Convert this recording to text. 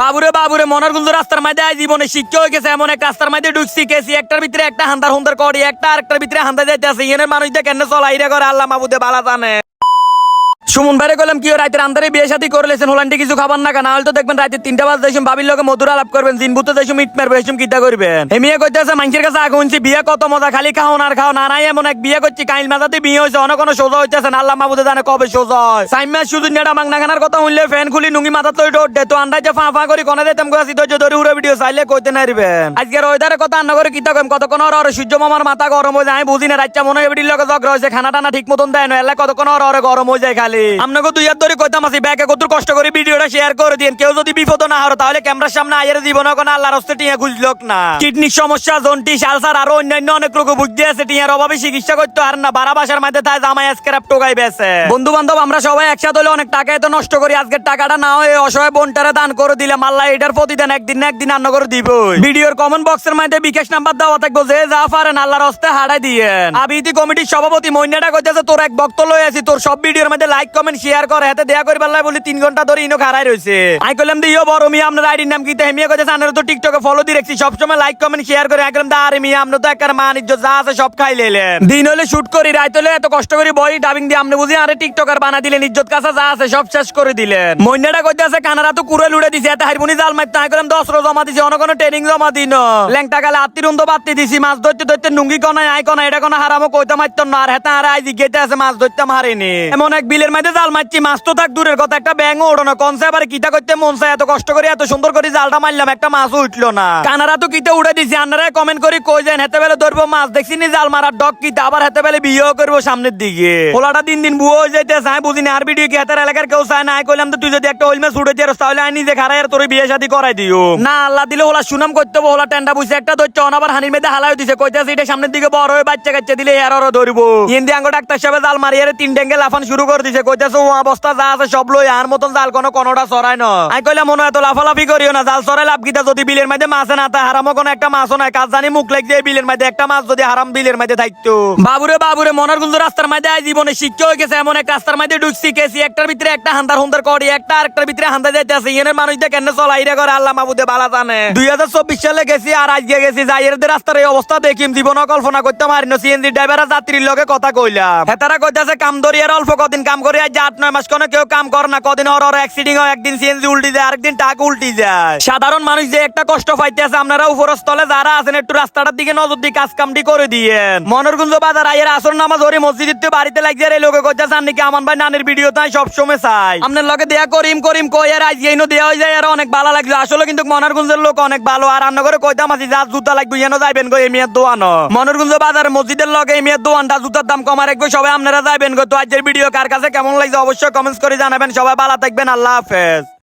বাবুরে বাবুরে মনারগঞ্জ রাস্তার মধ্যে জীবনে শিক্ষা হয়ে গেছে এমন এক রাস্তার মধ্যে ঢুকছি কেছি একটার ভিতরে একটা হান্দার হুন্দার করি একটা আরেকটার ভিতরে হান্দা যাইতে আছে এনের মানুষদের কেন চলাইরা করে আল্লাহ মাবুদে বালা জানে। সুমন ভাইরে কইলাম কি রাতের আন্দারে বিয়ে শাদী করলেছেন হোলান্ডে কিছু খাবার না কেন হয়তো দেখবেন রাতে 3টা বাজে যাইছুম ভাবির লগে মধুর আলাপ করবেন জিনবুতে যাইছুম ইট মারবে এসম কিতা করবেন এমিয়া কইতাছে মানুষের কাছে আগে শুনছি বিয়ে কত মজা খালি খাও না আর খাও না নাই এমন এক বিয়ে করছি কাইল মাজাতে বিয়ে হয়েছে অনেক কোনো সোজা হইতেছে না আল্লাহ মাবুদে জানে কবে সোজা হয় সাইমা শুধু নেড়া মাংনা খানার কথা শুনলে ফ্যান খুলি নুঙ্গি মাথা তৈ ডোট দে তো আন্দাজ ফা ফা করি কোনে দিতাম গাছি ধৈর্য ধরে উড়ে ভিডিও চাইলে কইতে নাইবেন আজকের ওয়েদারের কথা আন্না করে কিতা কইম কতক্ষণ আর সূর্য মামার মাথা গরম হয়ে যায় বুঝি না রাতটা মনে হয় ভিডিওর লগে ঝগড়া হইছে খানা টানা ঠিক মতন দেয় না এলা কতক্ষণ আর গরম হয়ে যায় খালি আপনাকে দুই হাত ধরে কইতাম আছি ব্যাকে কত কষ্ট করে ভিডিওটা শেয়ার করে দিন কেউ যদি বিপদ না হলো তাহলে ক্যামেরার সামনে আইয়ের জীবন কোন আল্লাহর রাস্তায় টিয়া খুঁজলক না কিডনির সমস্যা জন্ডিস আলসার আর অন্যান্য অনেক রোগ বুঝতে আছে টিয়ার অভাবে চিকিৎসা করতে আর না বারা বাসার মধ্যে তাই জামাই স্ক্র্যাপ টোকাই বেছে বন্ধু বান্ধব আমরা সবাই একসাথে হলে অনেক টাকা এত নষ্ট করি আজকের টাকাটা না হয়ে অসহায় বোনটারে দান করে দিলাম আল্লাহ এটার প্রতিদান একদিন না একদিন রান্না করে দিব ভিডিওর কমেন্ট বক্সের মধ্যে বিকাশ নাম্বার দেওয়া থাকবো যে যা পারেন আল্লাহর রাস্তায় হারাই দিয়েন আবিতি কমিটির সভাপতি মইনাটা কইতেছে তোর এক ভক্ত লই আছি তোর সব ভিডিওর মধ্যে লাইক কমেন্ট শেয়ার করে হাতে দেয়া করি পারলাই বলি 3 ঘন্টা ধরে ইনো খারাই রইছে আই কইলাম দিও বড় মিয়া আপনার আইডির নাম কি হেমিয়া কইতেছে আনার তো টিকটকে ফলো দি রাখছি সব সময় লাইক কমেন্ট শেয়ার করে একদম দা আরে মিয়া আপনি তো একবার মান ইজ্জত যা আছে সব খাই লেলেন দিন হলে শুট করি রাত হলে এত কষ্ট করে বই ডাবিং দিয়ে আপনি বুঝি আরে টিকটকার বানা দিলেন ইজ্জত কাছে যা আছে সব শেষ করে দিলেন মইনাটা কইতেছে কানারা তো কুড়ে লুড়ে দিছে এত হারমোনি জাল মারতে আই কইলাম 10 রো জমা দিছি অন কোন ট্রেনিং জমা দিন ল্যাংটা গালে আত্তির উন্দ বাত্তি দিছি মাছ ধরতে ধরতে নুঙ্গি কোনায় আই কোনা এটা কোনা হারামো কইতে মারতো না আর হেতা আর আই জিগেতে আছে মাছ ধরতে মারেনি এমন এক বিলের মধ্যে জাল মারছি মাছ তো থাক দূরের কথা একটা ব্যাঙও ওড়না কনসে আবার কিটা করতে মন চায় এত কষ্ট করে এত সুন্দর করে জালটা মারলাম একটা মাছও উঠলো না কানারা তো কিতে উড়ে দিছি আপনারা কমেন্ট করে কই যান হেতে বেলে ধরবো মাছ দেখছি নি জাল মারার ডক কিটা আবার হেতে বেলে বিয়েও করবো সামনের দিকে পোলাটা দিন দিন বুয়ো হয়ে যাইতে চাই বুঝিনি আর ভিডিও কি হেতের এলাকার কেউ চায় না কইলাম তো তুই যদি একটা ওইল মাছ উড়ে যাস তাহলে আই নিজে খারাই আর তোর বিয়ে শাদী করাই দিও না আল্লাহ দিলে ওলা সুনাম করতে হবে ওলা টেন্ডা বুঝছে একটা ধরছে আবার হানির মেয়েদের হালাই দিছে কইতেছে এটা সামনের দিকে বড় হয়ে বাচ্চা কাচ্চা দিলে এর আরো ধরবো হিন্দি আঙ্গ ডাক্তার সাহেব জাল মারিয়ে 3 ডেঙ্গে লাফান শুরু করে দিছে কইতেছে ও অবস্থা যা আছে সব লই আর মতন জাল কোনোটা সরাই না আই কইলাম মনে এত লাফালাফি করিও না জাল সরাই লাভ কিতা যদি বিলের মধ্যে মাছ না তা হারামও কোনো একটা মাছও নাই কাজ জানি মুখ লাগছে বিলের মধ্যে একটা মাছ যদি হারাম বিলের মধ্যে থাকতো বাবুরে বাবুরে মনারগঞ্জ রাস্তার মধ্যে জীবনে শিক্ষা হয়ে গেছে এমন এক রাস্তার মধ্যে ঢুকছি কেছি একটার ভিতরে একটা হান্দার হুন্দার করি একটা আরেকটার ভিতরে হান্দা যাইতে আছে এনের মানুষদের কেন চলাইরা করে আল্লাহ মাবুদে বালা জানে 2024 সালে গেছি আর আজকে গেছি যাই এর রাস্তার এই অবস্থা দেখিম জীবন কল্পনা করতে পারিনি সিএনজি ড্রাইভার যাত্রীর লগে কথা কইলাম হেতারা কইতাছে কাম ধরি আর অল্প কদিন কাম করে আজ 8-9 মাস কোনো কেউ কাম করে না কদিন ওর অ্যাক্সিডেন্ট হয় একদিন সিএনজি উল্টি যায় আরেকদিন টাক উল্টি যায় সাধারণ মানুষ যে একটা কষ্ট পাইতেছে আপনারা উপরস্থলে যারা আছেন একটু রাস্তাটার দিকে নজর দিয়ে কাজ কামটি করে দিয়েন মনোরগঞ্জ বাজার আইয়ের আসর নামাজ ধরে মসজিদে বাড়িতে লাগছে এই লোকে কইতাছে নাকি আমান ভাই নানের ভিডিও তাই সব সময় চাই আপনার লগে দেয়া করিম কই আর আজ এইনো দেয়া হয়ে যায় আর অনেক ভালো লাগলো আসলে কিন্তু মনোরগঞ্জের লোক অনেক ভালো আর রান্না করে কইতাম আছি যা জুতা লাগবে যেন যাইবেন গো এমিয়ার দোয়ানো মনোরগঞ্জ বাজার মসজিদের লগে এমিয়ার দোয়ানটা জুতার দাম কমা রাখবে সবাই আপনারা যাইবেন গো তো আজকের ভিডিও কার কাছে কেমন লাগছে অবশ্যই কমেন্টস করে জানাবেন সবাই ভালো থাকবেন আল্লাহ হাফেজ।